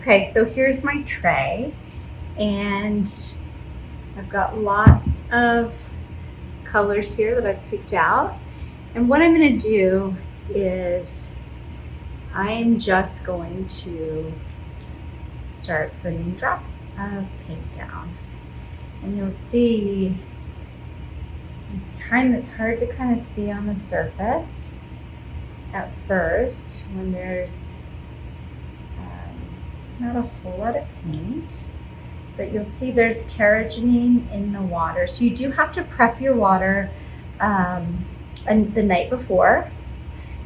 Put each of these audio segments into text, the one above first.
Okay, so here's my tray, and I've got lots of colors here that I've picked out. And what I'm going to do is I'm just going to start putting drops of paint down. And you'll see it's hard to kind of see on the surface at first when there's not a whole lot of paint, but you'll see there's carrageenan in the water. So you do have to prep your water the night before.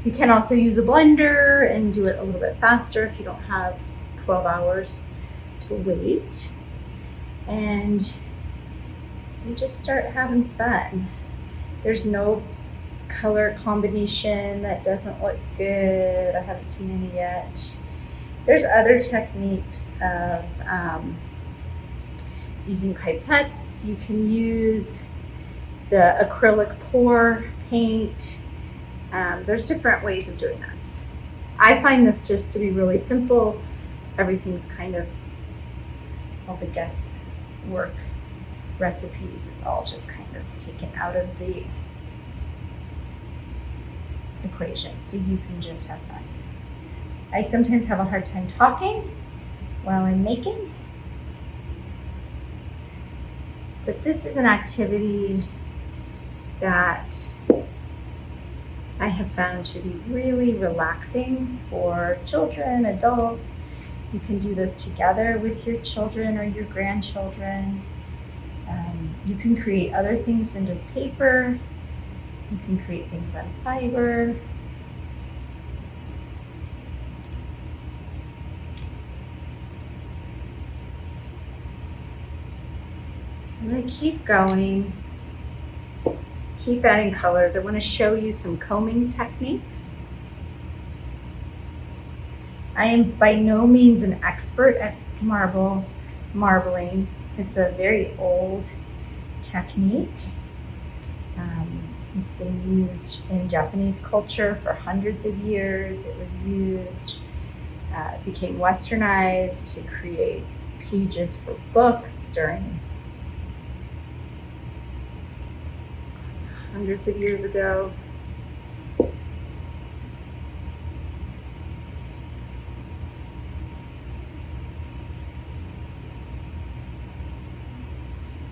You can also use a blender and do it a little bit faster if you don't have 12 hours to wait. And you just start having fun. There's no color combination that doesn't look good. I haven't seen any yet. There's other techniques of using pipettes. You can use the acrylic pour paint. There's different ways of doing this. I find this just to be really simple. Everything's kind of all the guesswork recipes. It's all just kind of taken out of the equation, so you can just have fun. I sometimes have a hard time talking while I'm making, but this is an activity that I have found to be really relaxing for children, adults. You can do this together with your children or your grandchildren. You can create other things than just paper. You can create things on fiber. So I'm going to keep going, keep adding colors. I want to show you some combing techniques. I am by no means an expert at marbling. It's a very old technique. It's been used in Japanese culture for hundreds of years. It was used, became westernized to create pages for books during hundreds of years ago.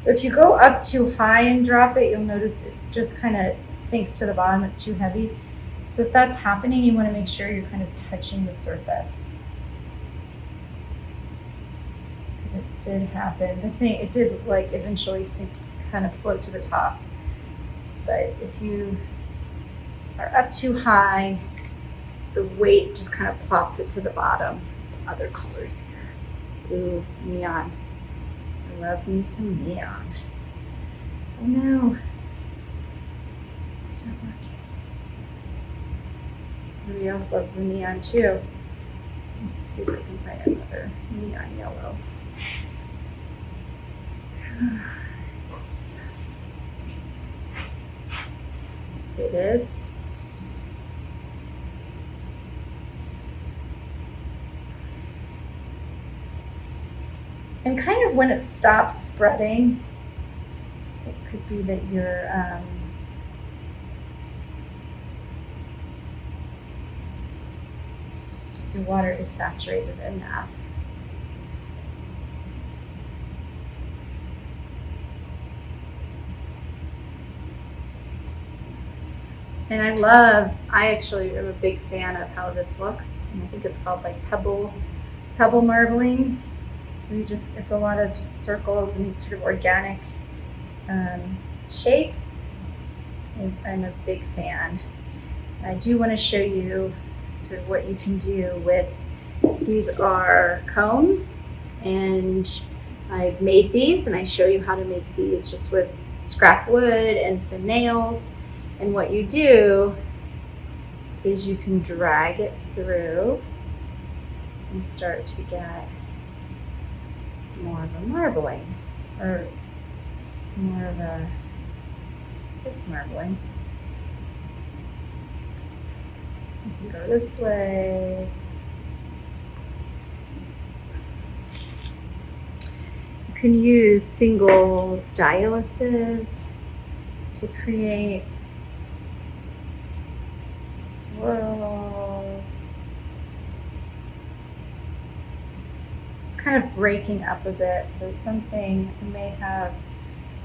So if you go up too high and drop it, you'll notice it's just kind of sinks to the bottom. It's too heavy. So if that's happening, you want to make sure you're kind of touching the surface. Because it did happen. It did like eventually sink, kind of float to the top. But if you are up too high, the weight just kind of plops it to the bottom. Some other colors here. Ooh, neon. I love me some neon. Oh no. It's not working. Everybody else loves the neon too. Let's see if I can find another neon yellow. Yes. It is. And kind of when it stops spreading, it could be that your water is saturated enough. And I actually am a big fan of how this looks. And I think it's called like pebble marbling. It's a lot of just circles and sort of organic shapes. I'm a big fan. I do want to show you sort of what you can do with, these are cones, and I've made these, and I show you how to make these just with scrap wood and some nails. And what you do is you can drag it through and start to get more of a marbling, or more of this marbling. You can go this way. can use single styluses to create swirls. This is kind of breaking up a bit, so something I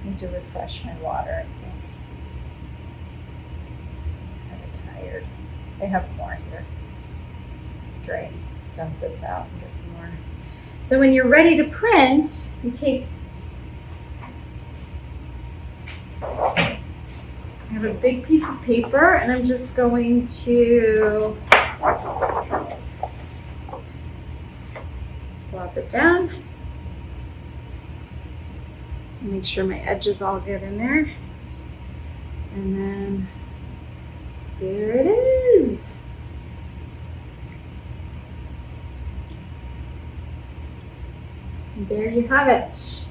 need to refresh my water, I think. I'm kind of tired. I have more here. Dump this out and get some more. So when you're ready to print, you take, I have a big piece of paper and I'm just going to flop it down. Make sure my edges all get in there. And then there it is. There you have it.